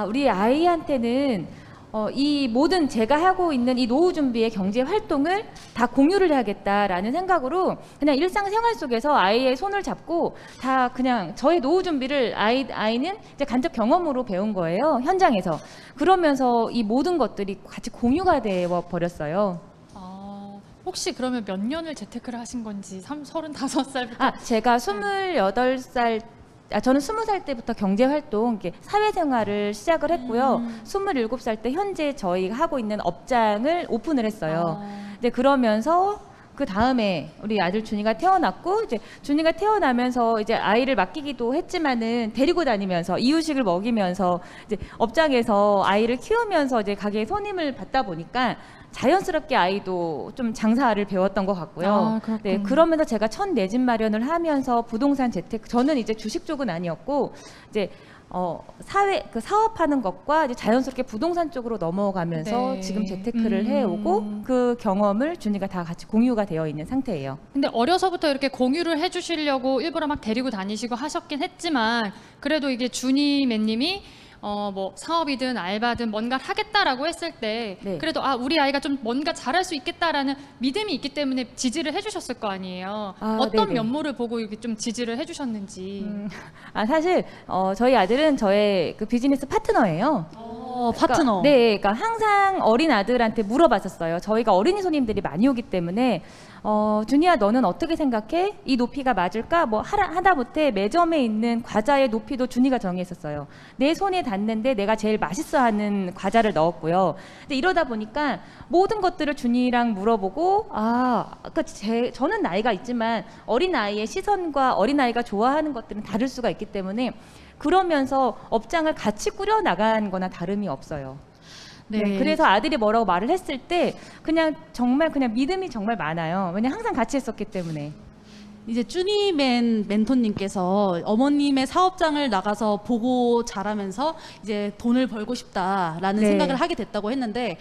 우리 아이한테는 이 모든 제가 하고 있는 이 노후 준비의 경제 활동을 다 공유를 해야겠다라는 생각으로 그냥 일상생활 속에서 아이의 손을 잡고 다 그냥 저의 노후 준비를 아이는 이제 간접 경험으로 배운 거예요. 현장에서. 그러면서 이 모든 것들이 같이 공유가 되어 버렸어요. 혹시 그러면 몇 년을 재테크를 하신 건지 35살부터 제가 28살 저는 20살 때부터 경제활동, 이렇게 사회생활을 시작을 했고요. 27살 때 현재 저희가 하고 있는 업장을 오픈을 했어요. 이제 그러면서 그 다음에 우리 아들 준이가 태어났고 이제 준이가 태어나면서 이제 아이를 맡기기도 했지만은 데리고 다니면서 이유식을 먹이면서 이제 업장에서 아이를 키우면서 이제 가게에 손님을 받다 보니까 자연스럽게 아이도 좀 장사를 배웠던 것 같고요. 네, 그러면서 제가 첫 내 집 마련을 하면서 부동산 재테크, 저는 이제 주식 쪽은 아니었고 이제 사업하는 것과 이제 자연스럽게 부동산 쪽으로 넘어가면서 네. 지금 재테크를 해오고 그 경험을 준이가 다 같이 공유가 되어 있는 상태예요. 근데 어려서부터 이렇게 공유를 해주시려고 일부러 막 데리고 다니시고 하셨긴 했지만 그래도 이게 준이맨님이 뭐 사업이든 알바든 뭔가를 하겠다라고 했을 때 네. 그래도 우리 아이가 좀 뭔가 잘할 수 있겠다라는 믿음이 있기 때문에 지지를 해주셨을 거 아니에요. 어떤 네네. 면모를 보고 이렇게 좀 지지를 해주셨는지. 사실 저희 아들은 저의 그 비즈니스 파트너예요. 파트너. 그러니까 항상 어린 아들한테 물어봤었어요. 저희가 어린이 손님들이 많이 오기 때문에 준이야 너는 어떻게 생각해? 이 높이가 맞을까? 뭐 하다못해 매점에 있는 과자의 높이도 준이가 정했었어요. 내 손에 닿는데 내가 제일 맛있어하는 과자를 넣었고요. 근데 이러다 보니까 모든 것들을 준이랑 물어보고 그러니까 저는 나이가 있지만 어린 아이의 시선과 어린 아이가 좋아하는 것들은 다를 수가 있기 때문에 그러면서 업장을 같이 꾸려 나간 거나 다름이 없어요. 네, 그래서 아들이 뭐라고 말을 했을 때 그냥 정말 그냥 믿음이 정말 많아요. 왜냐면 항상 같이 했었기 때문에. 이제 쭈니맨 멘토님께서 어머님의 사업장을 나가서 보고 자라면서 이제 돈을 벌고 싶다라는 네. 생각을 하게 됐다고 했는데,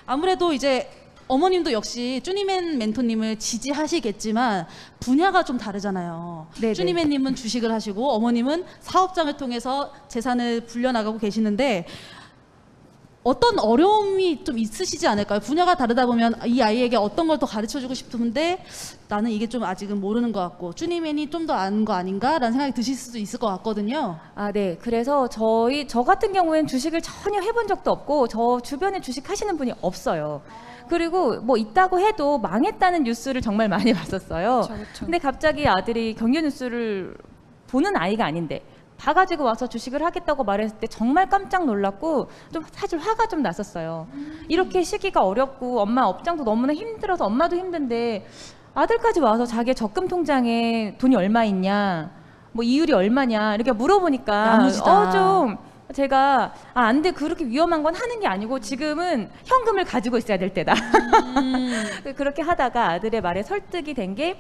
아무래도 이제 어머님도 역시 쭈니맨 멘토님을 지지하시겠지만 분야가 좀 다르잖아요. 네네. 쭈니맨님은 주식을 하시고 어머님은 사업장을 통해서 재산을 불려나가고 계시는데, 어떤 어려움이 좀 있으시지 않을까요? 분야가 다르다 보면 이 아이에게 어떤 걸 더 가르쳐주고 싶은데 나는 이게 좀 아직은 모르는 것 같고 쭈니맨이 좀 더 아는 거 아닌가라는 생각이 드실 수도 있을 것 같거든요. 아, 네. 그래서 저 같은 경우에는 주식을 전혀 해본 적도 없고 저 주변에 주식 하시는 분이 없어요. 그리고 뭐 있다고 해도 망했다는 뉴스를 정말 많이 봤었어요. 그쵸. 근데 갑자기 아들이 경제 뉴스를 보는 아이가 아닌데 봐가지고 와서 주식을 하겠다고 말했을 때 정말 깜짝 놀랐고 좀 사실 화가 좀 났었어요. 이렇게 시기가 어렵고 엄마 업장도 너무나 힘들어서 엄마도 힘든데 아들까지 와서 자기 적금 통장에 돈이 얼마 있냐, 뭐 이율이 얼마냐 이렇게 물어보니까 야무지다. 좀 제가 안 돼, 그렇게 위험한 건 하는 게 아니고 지금은 현금을 가지고 있어야 될 때다. 그렇게 하다가 아들의 말에 설득이 된 게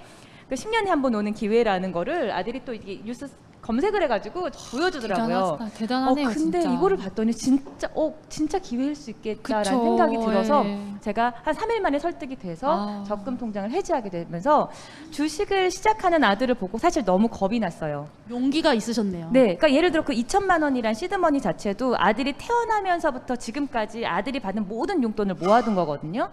그 10년에 한 번 오는 기회라는 거를 아들이 또 이게 뉴스 검색을 해가지고 보여주더라고요. 대단하네요. 근데 진짜. 이거를 봤더니 진짜 기회일 수 있겠다라는 그쵸. 생각이 들어서 예. 제가 한 3일 만에 설득이 돼서 아. 적금 통장을 해지하게 되면서 주식을 시작하는 아들을 보고 사실 너무 겁이 났어요. 용기가 있으셨네요. 네, 그러니까 예를 들어 그 2천만 원이란 시드머니 자체도 아들이 태어나면서부터 지금까지 아들이 받은 모든 용돈을 모아둔 거거든요.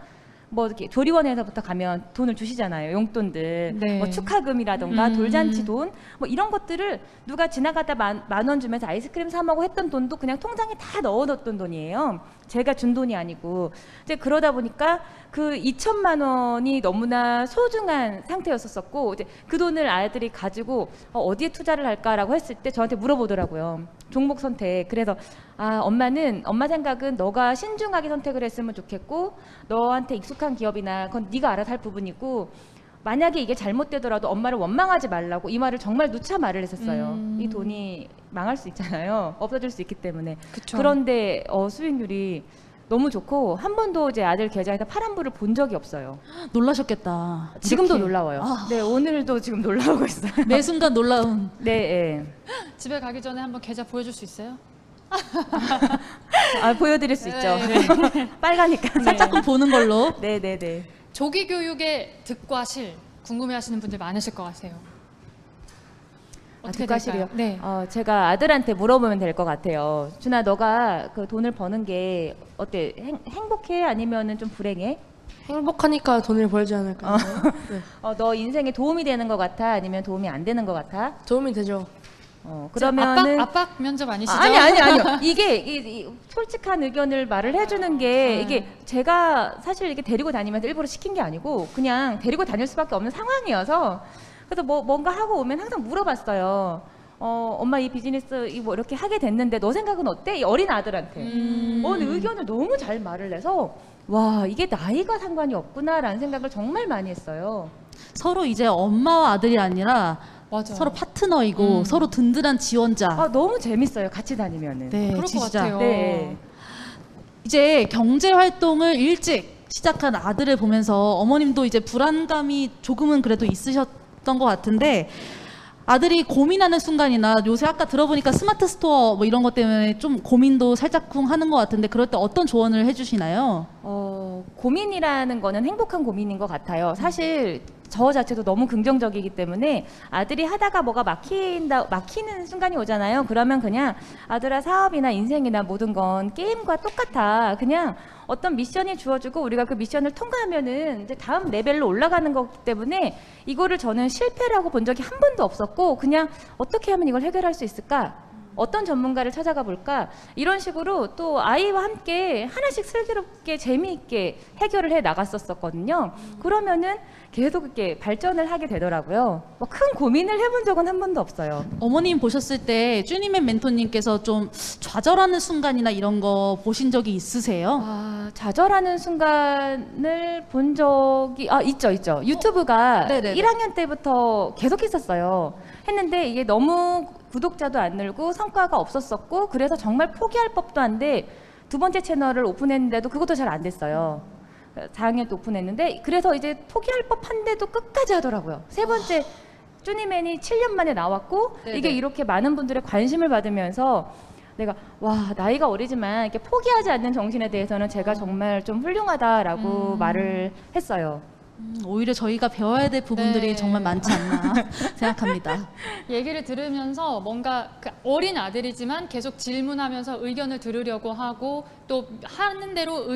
뭐 이렇게 조리원에서부터 가면 돈을 주시잖아요. 용돈들, 네. 뭐 축하금이라던가 돌잔치 돈, 뭐 이런 것들을 누가 지나가다 만 원 주면서 아이스크림 사 먹고 했던 돈도 그냥 통장에 다 넣어뒀던 돈이에요. 제가 준 돈이 아니고. 이제 그러다 보니까 그 2천만 원이 너무나 소중한 상태였었고, 이제 그 돈을 아이들이 가지고 어디에 투자를 할까라고 했을 때 저한테 물어보더라고요. 종목 선택. 그래서 엄마 생각은 너가 신중하게 선택을 했으면 좋겠고, 너한테 익숙한 기업이나 그건 네가 알아서 할 부분이고, 만약에 이게 잘못되더라도 엄마를 원망하지 말라고 이 말을 정말 누차 말을 했었어요. 이 돈이 망할 수 있잖아요. 없어질 수 있기 때문에. 그쵸. 그런데 수익률이 너무 좋고 한 번도 제 아들 계좌에서 파란불을 본 적이 없어요. 놀라셨겠다. 지금도 이렇게. 놀라워요. 아. 네, 오늘도 지금 놀라고 있어요. 매 순간 놀라운. 네, 예. 집에 가기 전에 한번 계좌 보여줄 수 있어요? 보여드릴 수 있죠. 네. 빨가니까. 살짝만 보는 걸로. 네, 네, 네. 조기 교육의 득과 실 궁금해하시는 분들 많으실 것 같아요. 어떻게 뒷과실이요? 될까요? 네. 제가 아들한테 물어보면 될 것 같아요. 준아, 너가 그 돈을 버는 게 어때? 행복해? 아니면은 좀 불행해? 행복하니까 돈을 벌지 않을까요? 네. 너 인생에 도움이 되는 것 같아? 아니면 도움이 안 되는 것 같아? 도움이 되죠. 그러면은 압박 면접 아니시죠? 아니요. 이게 이 솔직한 의견을 말을 해주는 게 이게 제가 사실 이게 데리고 다니면서 일부러 시킨 게 아니고 그냥 데리고 다닐 수밖에 없는 상황이어서 그래서 뭔가 하고 오면 항상 물어봤어요. 엄마 이 비즈니스 뭐 이렇게 하게 됐는데 너 생각은 어때? 이 어린 아들한테. 의견을 너무 잘 말을 해서 와, 이게 나이가 상관이 없구나라는 생각을 정말 많이 했어요. 서로 이제 엄마와 아들이 아니라 맞아. 서로 파트너이고 서로 든든한 지원자. 너무 재밌어요. 같이 다니면은. 네, 그럴 것 진짜. 같아요. 네. 이제 경제 활동을 일찍 시작한 아들을 보면서 어머님도 이제 불안감이 조금은 그래도 있으셨던 것 같은데, 아들이 고민하는 순간이나 요새 아까 들어보니까 스마트 스토어 뭐 이런 것 때문에 좀 고민도 살짝쿵 하는 것 같은데, 그럴 때 어떤 조언을 해주시나요? 고민이라는 거는 행복한 고민인 것 같아요. 사실 저 자체도 너무 긍정적이기 때문에 아들이 하다가 뭐가 막히는 순간이 오잖아요. 그러면 그냥 아들아, 사업이나 인생이나 모든 건 게임과 똑같아. 그냥 어떤 미션이 주어지고 우리가 그 미션을 통과하면은 이제 다음 레벨로 올라가는 거기 때문에 이거를 저는 실패라고 본 적이 한 번도 없었고, 그냥 어떻게 하면 이걸 해결할 수 있을까? 어떤 전문가를 찾아가 볼까? 이런 식으로 또 아이와 함께 하나씩 슬기롭게 재미있게 해결을 해 나갔었거든요. 그러면은 계속 이렇게 발전을 하게 되더라고요. 뭐 큰 고민을 해본 적은 한 번도 없어요. 어머님 보셨을 때 쭈니맨 멘토님께서 좀 좌절하는 순간이나 이런 거 보신 적이 있으세요? 좌절하는 순간을 본 적이 있죠. 유튜브가 네네네. 1학년 때부터 계속 했었어요. 했는데 이게 너무 구독자도 안 늘고 성과가 없었었고, 그래서 정말 포기할 법도 한데 두 번째 채널을 오픈했는데도 그것도 잘 안 됐어요. 4학년 때 오픈했는데 그래서 이제 포기할 법한데도 끝까지 하더라고요. 세 번째 쭈니맨이 7년 만에 나왔고 네네. 이게 이렇게 많은 분들의 관심을 받으면서 내가 와 나이가 어리지만 이렇게 포기하지 않는 정신에 대해서는 제가 정말 좀 훌륭하다라고 말을 했어요. 오히려 저희가 배워야 될 부분들이 네. 정말 많지 않나 생각합니다. 얘기를 들으면서 뭔가 그 어린 아들이지만 계속 질문하면서 의견을 들으려고 하고 또 하는 대로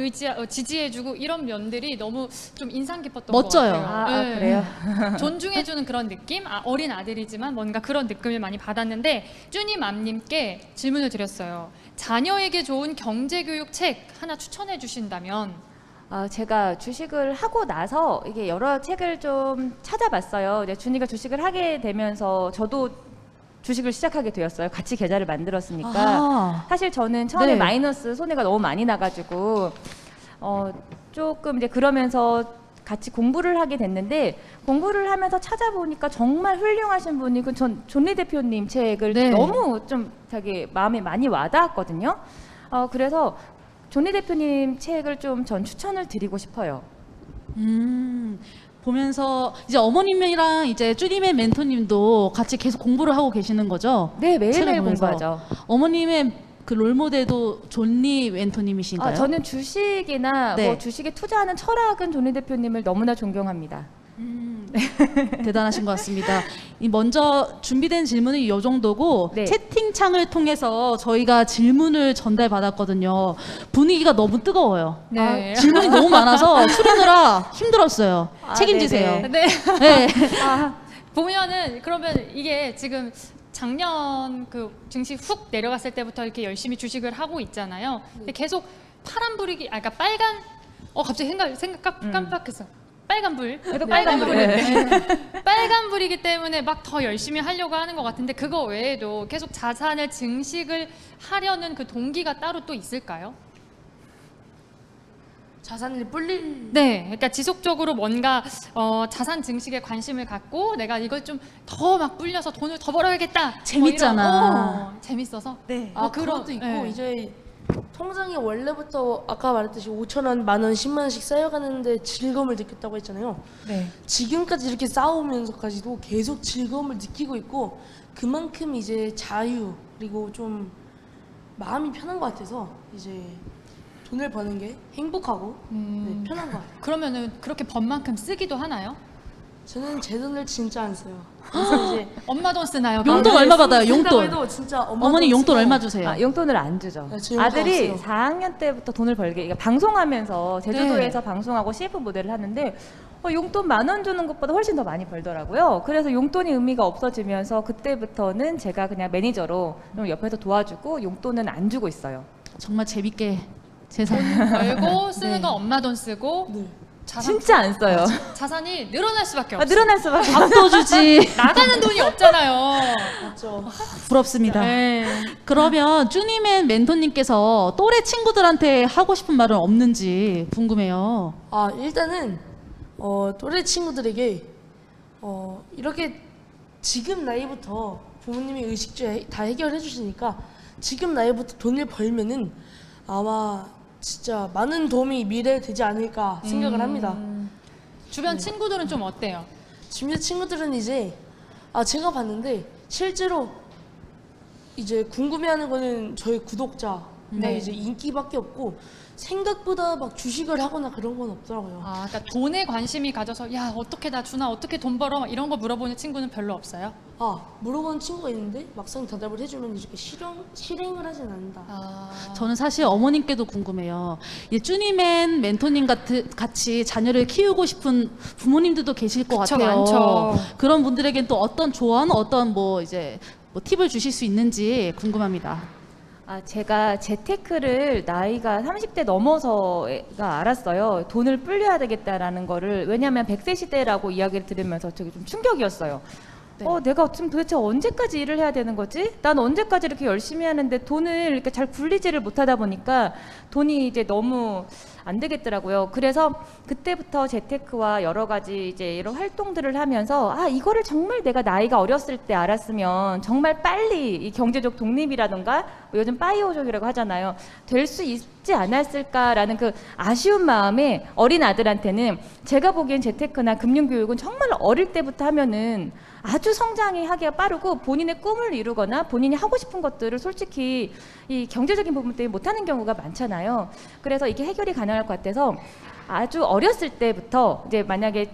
지지해주고 이런 면들이 너무 좀 인상 깊었던 멋져요. 것 같아요. 네. 그래요? 존중해주는 그런 느낌? 어린 아들이지만 뭔가 그런 느낌을 많이 받았는데 쭈니맘님께 질문을 드렸어요. 자녀에게 좋은 경제교육 책 하나 추천해 주신다면 제가 주식을 하고 나서 이게 여러 책을 좀 찾아봤어요. 이제 준이가 주식을 하게 되면서 저도 주식을 시작하게 되었어요. 같이 계좌를 만들었으니까. 아. 사실 저는 처음에 네. 마이너스 손해가 너무 많이 나가지고 조금 이제 그러면서 같이 공부를 하게 됐는데 공부를 하면서 찾아보니까 정말 훌륭하신 분이 그 존리 대표님 책을 네. 너무 좀 되게 마음에 많이 와닿았거든요. 그래서 존리 대표님 책을 좀 전 추천을 드리고 싶어요. 보면서 이제 어머님이랑 이제 쭈님의 멘토님도 같이 계속 공부를 하고 계시는 거죠? 네, 책을 매일매일 보면서. 공부하죠. 어머님의 그 롤모델도 존리 멘토님이신가요? 저는 주식이나 네. 뭐 주식에 투자하는 철학은 존리 대표님을 너무나 존경합니다. 대단하신 것 같습니다. 이 먼저 준비된 질문은 이 정도고 네. 채팅창을 통해서 저희가 질문을 전달받았거든요. 분위기가 너무 뜨거워요. 네. 질문이 너무 많아서 추리느라 힘들었어요. 책임지세요. 네네. 네. 네. 보면은 그러면 이게 지금 작년 그 증시 훅 내려갔을 때부터 이렇게 열심히 주식을 하고 있잖아요. 근데 계속 파란불이기, 그러니까 빨간, 갑자기 깜빡했어. 빨간불. 그래도 네, 빨간불. 네. 빨간불이기 때문에 막 더 열심히 하려고 하는 것 같은데 그거 외에도 계속 자산을 증식을 하려는 그 동기가 따로 또 있을까요? 자산이 불릴 네, 그러니까 지속적으로 뭔가 자산 증식에 관심을 갖고 내가 이걸 좀 더 막 불려서 돈을 더 벌어야겠다. 재밌잖아. 뭐 이런, 재밌어서. 네. 그것도 있고 네. 이제 통장이 원래부터 아까 말했듯이 5,000원, 10,000원, 10만 원씩 쌓여가는데 즐거움을 느꼈다고 했잖아요. 네. 지금까지 이렇게 쌓아오면서까지도 계속 즐거움을 느끼고 있고 그만큼 이제 자유 그리고 좀 마음이 편한 것 같아서 이제 돈을 버는 게 행복하고 네, 편한 것 같아요. 그러면은 그렇게 번 만큼 쓰기도 하나요? 저는 제 돈을 진짜 안 써요. 그래서 이제 엄마 돈 쓰나요? 용돈 얼마 받아요? 용돈. 해도 진짜 어머니 용돈 얼마 주세요? 용돈을 안 주죠. 네, 저 용돈 아들이 없어요. 4학년 때부터 돈을 벌게, 그러니까 방송하면서 제주도에서 네. 방송하고 CF 모델을 하는데 용돈 10,000원 주는 것보다 훨씬 더 많이 벌더라고요. 그래서 용돈이 의미가 없어지면서 그때부터는 제가 그냥 매니저로 좀 옆에서 도와주고 용돈은 안 주고 있어요. 정말 재밌게 세상. 벌고 쓰는 네. 건 엄마 돈 쓰고 네. 진짜 안 써요. 자산이 늘어날 수밖에 없어요. 늘어날 수밖에. 밥도 주지. 나가는 돈이 없잖아요. 맞죠. 부럽습니다. 네. 그러면 쭈님의 멘토님께서 또래 친구들한테 하고 싶은 말은 없는지 궁금해요. 일단은 또래 친구들에게 이렇게 지금 나이부터 부모님이 의식주에 다 해결해 주시니까 지금 나이부터 돈을 벌면은 아마 진짜 많은 도움이 미래에 되지 않을까 생각을 합니다. 주변 친구들은 좀 어때요? 주변 친구들은 이제 제가 봤는데 실제로 이제 궁금해하는 거는 저희 구독자 네. 이제 인기밖에 없고 생각보다 막 주식을 하거나 그런 건 없더라고요. 그러니까 돈에 관심이 가져서 야 어떻게 나 주나 어떻게 돈 벌어 막 이런 거 물어보는 친구는 별로 없어요. 물어보는 친구가 있는데 막상 대답을 해주면 이렇게 실행을 하진 않는다. 저는 사실 어머님께도 궁금해요. 이 쭈니맨 멘토님 같이 자녀를 키우고 싶은 부모님들도 계실 것 그쵸, 같아요. 많죠. 그런 분들에겐 또 어떤 조언, 어떤 뭐 팁을 주실 수 있는지 궁금합니다. 제가 재테크를 나이가 30대 넘어서가 알았어요. 돈을 불려야 되겠다라는 거를. 왜냐하면 100세 시대라고 이야기를 들으면서 되게 좀 충격이었어요. 네. 내가 지금 도대체 언제까지 일을 해야 되는 거지? 난 언제까지 이렇게 열심히 하는데 돈을 이렇게 잘 굴리지를 못하다 보니까 돈이 이제 너무 안 되겠더라고요. 그래서 그때부터 재테크와 여러 가지 이제 이런 활동들을 하면서 이거를 정말 내가 나이가 어렸을 때 알았으면 정말 빨리 이 경제적 독립이라던가 뭐 요즘 파이어족이라고 하잖아요. 될 수 있지 않았을까라는 그 아쉬운 마음에 어린 아들한테는 제가 보기엔 재테크나 금융교육은 정말 어릴 때부터 하면은 아주 성장이 하기가 빠르고 본인의 꿈을 이루거나 본인이 하고 싶은 것들을 솔직히 이 경제적인 부분 때문에 못하는 경우가 많잖아요. 그래서 이게 해결이 가능할 것 같아서 아주 어렸을 때부터 이제 만약에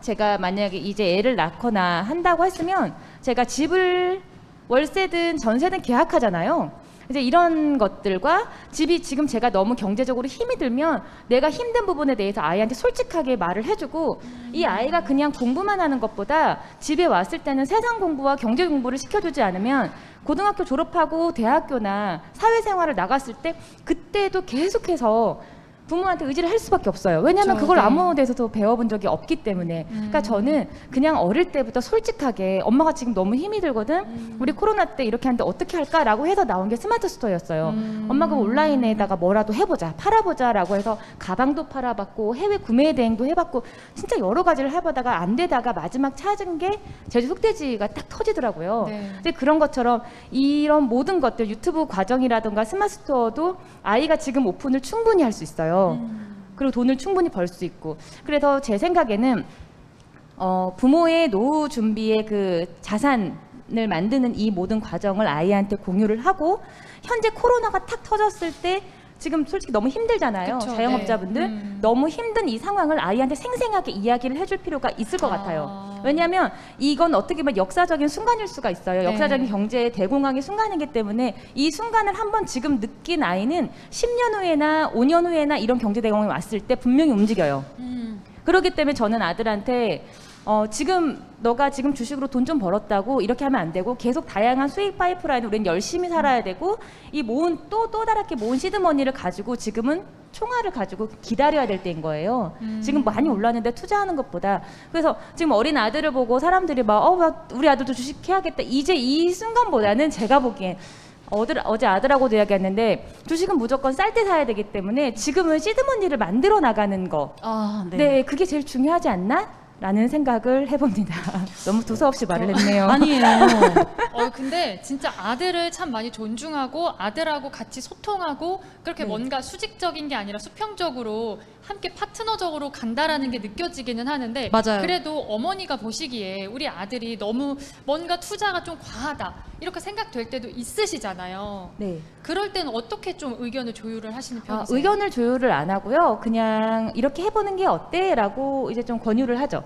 제가 만약에 이제 애를 낳거나 한다고 했으면 제가 집을 월세든 전세든 계약하잖아요. 이제 이런 것들과 집이 지금 제가 너무 경제적으로 힘이 들면 내가 힘든 부분에 대해서 아이한테 솔직하게 말을 해주고 이 아이가 그냥 공부만 하는 것보다 집에 왔을 때는 세상 공부와 경제 공부를 시켜주지 않으면 고등학교 졸업하고 대학교나 사회생활을 나갔을 때 그때도 계속해서 부모한테 의지를 할 수밖에 없어요. 왜냐하면 그렇죠. 그걸 네. 아무 데서도 배워본 적이 없기 때문에. 그러니까 저는 그냥 어릴 때부터 솔직하게 엄마가 지금 너무 힘이 들거든. 우리 코로나 때 이렇게 하는데 어떻게 할까라고 해서 나온 게 스마트 스토어였어요. 엄마가 온라인에다가 뭐라도 해보자, 팔아보자라고 해서 가방도 팔아봤고 해외 구매 대행도 해봤고 진짜 여러 가지를 해보다가 안 되다가 마지막 찾은 게 제주 흑돼지가 딱 터지더라고요. 네. 근데 그런 것처럼 이런 모든 것들 유튜브 과정이라든가 스마트 스토어도 아이가 지금 오픈을 충분히 할 수 있어요. 그리고 돈을 충분히 벌 수 있고. 그래서 제 생각에는 부모의 노후 준비의 그 자산을 만드는 이 모든 과정을 아이한테 공유를 하고 현재 코로나가 탁 터졌을 때 지금 솔직히 너무 힘들잖아요. 그쵸, 자영업자분들 네. 너무 힘든 이 상황을 아이한테 생생하게 이야기를 해줄 필요가 있을 것 같아요. 왜냐하면 이건 어떻게 보면 역사적인 순간일 수가 있어요. 네. 역사적인 경제의 대공황의 순간이기 때문에 이 순간을 한번 지금 느낀 아이는 10년 후에나 5년 후에나 이런 경제 대공황이 왔을 때 분명히 움직여요. 그렇기 때문에 저는 아들한테 지금 너가 지금 주식으로 돈 좀 벌었다고 이렇게 하면 안 되고 계속 다양한 수익 파이프라인을 우리는 열심히 살아야 되고 이 모은 또 다랗게 모은 시드머니를 가지고 지금은 총알을 가지고 기다려야 될 때인 거예요. 지금 많이 올랐는데 투자하는 것보다. 그래서 지금 어린 아들을 보고 사람들이 막 우리 아들도 주식 해야겠다. 이제 이 순간보다는 제가 보기엔 어제 아들하고도 이야기했는데 주식은 무조건 쌀 때 사야 되기 때문에 지금은 시드머니를 만들어 나가는 거. 네. 네, 그게 제일 중요하지 않나? 라는 생각을 해봅니다. 너무 두서없이 말을 했네요. 아니에요. 근데 진짜 아들을 참 많이 존중하고 아들하고 같이 소통하고 그렇게 뭔가 수직적인 게 아니라 수평적으로 함께 파트너적으로 간다라는 게 느껴지기는 하는데 맞아요. 그래도 어머니가 보시기에 우리 아들이 너무 뭔가 투자가 좀 과하다 이렇게 생각될 때도 있으시잖아요. 네. 그럴 때는 어떻게 좀 의견을 조율을 하시는 편이세요? 의견을 조율을 안 하고요. 그냥 이렇게 해보는 게 어때?라고 이제 좀 권유를 하죠.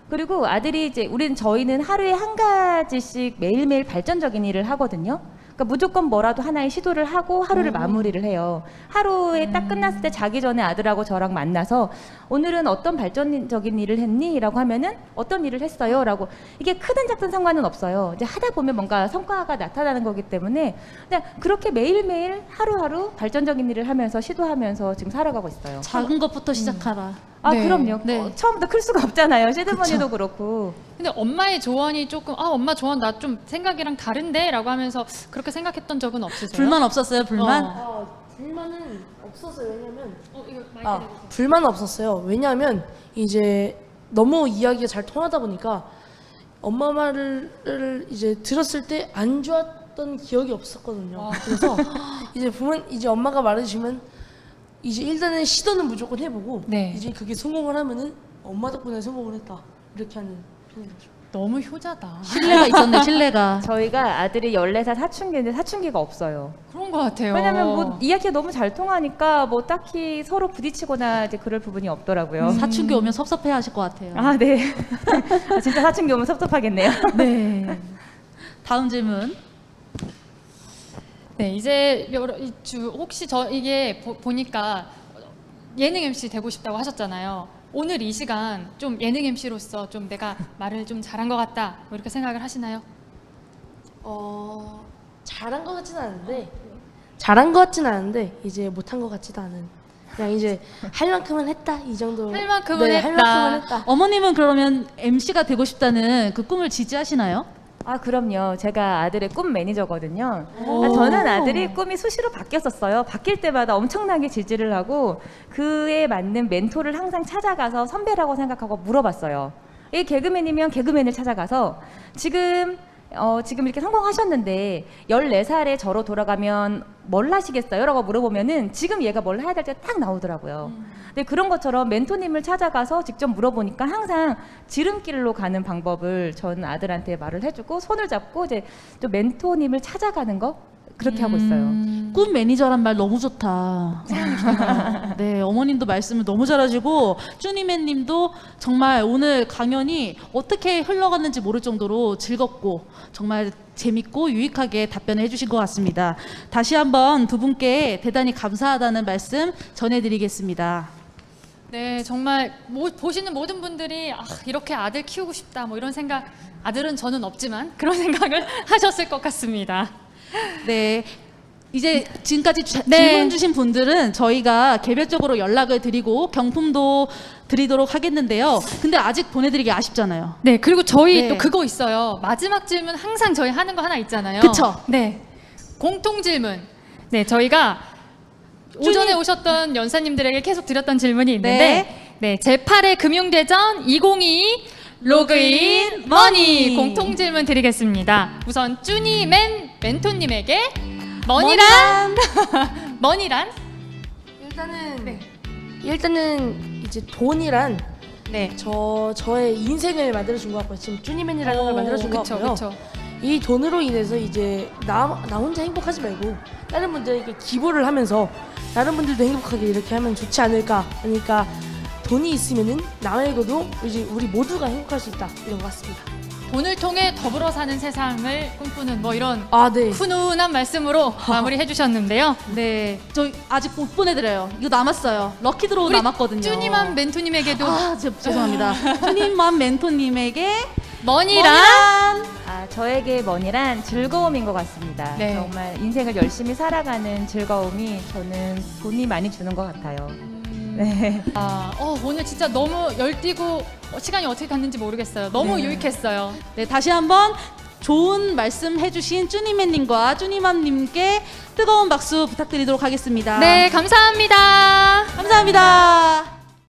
그리고 아들이 이제 저희는 하루에 한 가지씩 매일매일 발전적인 일을 하거든요. 그러니까 무조건 뭐라도 하나의 시도를 하고 하루를 마무리를 해요. 하루에 딱 끝났을 때 자기 전에 아들하고 저랑 만나서 오늘은 어떤 발전적인 일을 했니? 라고 하면은 어떤 일을 했어요? 라고 이게 크든 작든 상관은 없어요. 이제 하다 보면 뭔가 성과가 나타나는 거기 때문에 그냥 그렇게 매일매일 하루하루 발전적인 일을 하면서 시도하면서 지금 살아가고 있어요. 작은 것부터 시작하라. 네. 그럼요. 네. 처음부터 클 수가 없잖아요. 시드머니도 그렇고. 근데 엄마의 조언이 조금 엄마 조언 나 좀 생각이랑 다른데 라고 하면서 그렇게 생각했던 적은 없으세요? 불만 없었어요? 불만? 불만은 없었어요. 왜냐면 이거 마이크 대고. 불만은 없었어요. 왜냐하면 이제 너무 이야기가 잘 통하다 보니까 엄마 말을 이제 들었을 때 안 좋았던 기억이 없었거든요. 그래서 이제 엄마가 말해주시면 이제 일단은 시도는 무조건 해보고 네. 이제 그게 성공을 하면은 엄마 덕분에 성공을 했다 이렇게 하는 편인 거죠. 너무 효자다. 신뢰가 있었네, 신뢰가. 저희가 아들이 14살 사춘기인데 사춘기가 없어요. 그런 것 같아요. 왜냐면 뭐 이야기가 너무 잘 통하니까 뭐 딱히 서로 부딪히거나 이제 그럴 부분이 없더라고요. 사춘기 오면 섭섭해 하실 것 같아요. 아, 네. 진짜 사춘기 오면 섭섭하겠네요. 네. 다음 질문. 네, 이제 혹시 이게 보니까 예능 MC 되고 싶다고 하셨잖아요. 오늘 이 시간 좀 예능 MC로서 좀 내가 말을 좀 잘한 것 같다 뭐 이렇게 생각을 하시나요? 잘한 것 같지는 않은데 이제 못한 것 같지도 않은 그냥 이제 할 만큼은 했다 이 정도. 할 만큼은 네, 했다. 할 만큼은 했다. 어머님은 그러면 MC가 되고 싶다는 그 꿈을 지지하시나요? 아, 그럼요. 제가 아들의 꿈 매니저거든요. 오. 저는 아들이 꿈이 수시로 바뀌었었어요. 바뀔 때마다 엄청나게 지지를 하고 그에 맞는 멘토를 항상 찾아가서 선배라고 생각하고 물어봤어요. 이 개그맨이면 개그맨을 찾아가서 지금 이렇게 성공하셨는데 14살에 저로 돌아가면 뭘 하시겠어요? 라고 물어보면은 지금 얘가 뭘 해야 될지 딱 나오더라고요. 근데 그런 것처럼 멘토님을 찾아가서 직접 물어보니까 항상 지름길로 가는 방법을 전 아들한테 말을 해주고 손을 잡고 이제 또 멘토님을 찾아가는 거 그렇게 하고 있어요. 꿈 매니저란 말 너무 좋다. 네, 어머님도 말씀을 너무 잘하시고 쭈니맨님도 정말 오늘 강연이 어떻게 흘러갔는지 모를 정도로 즐겁고 정말 재밌고 유익하게 답변을 해주신 것 같습니다. 다시 한번 두 분께 대단히 감사하다는 말씀 전해드리겠습니다. 네, 정말 보시는 모든 분들이 이렇게 아들 키우고 싶다 뭐 이런 생각, 아들은 저는 없지만 그런 생각을 하셨을 것 같습니다. 네. 이제 지금까지 네. 질문 주신 분들은 저희가 개별적으로 연락을 드리고 경품도 드리도록 하겠는데요. 근데 아직 보내드리기 아쉽잖아요. 네, 그리고 저희 네. 또 그거 있어요. 마지막 질문 항상 저희 하는 거 하나 있잖아요. 그쵸? 네, 공통 질문. 네, 저희가 오전에 오셨던 연사님들에게 계속 드렸던 질문이 있는데, 네, 제8회 금융대전 2022 로그인 머니 공통 질문 드리겠습니다. 우선 쭈니맨 멘토님에게 머니란 머니란 일단은 이제 돈이란 네. 저의 인생을 만들어 준 것 같고요. 지금 쭈니맨이라는 걸 만들어 준 것 그쵸, 같고요. 그쵸. 이 돈으로 인해서 이제 나 혼자 행복하지 말고 다른 분들에게 기부를 하면서 다른 분들도 행복하게 이렇게 하면 좋지 않을까. 그러니까 돈이 있으면은 나 말고도 이제 우리 모두가 행복할 수 있다 이런 것 같습니다. 돈을 통해 더불어 사는 세상을 꿈꾸는 뭐 이런 아 네. 훈훈한 말씀으로 마무리해 주셨는데요. 네, 저 아직 못 보내드려요. 이거 남았어요. 럭키드로우 우리 남았거든요. 쭈니만 멘토님에게도 죄송합니다. 쭈님맘 멘토님에게 머니란 저에게 머니란 즐거움인 것 같습니다. 네. 정말 인생을 열심히 살아가는 즐거움이 저는 돈이 많이 주는 것 같아요. 네. 오늘 진짜 너무 열띠고 시간이 어떻게 갔는지 모르겠어요. 너무 유익했어요. 네, 다시 한번 좋은 말씀 해주신 쭈니맨님과 쭈니맘님께 뜨거운 박수 부탁드리도록 하겠습니다. 네, 감사합니다. 감사합니다.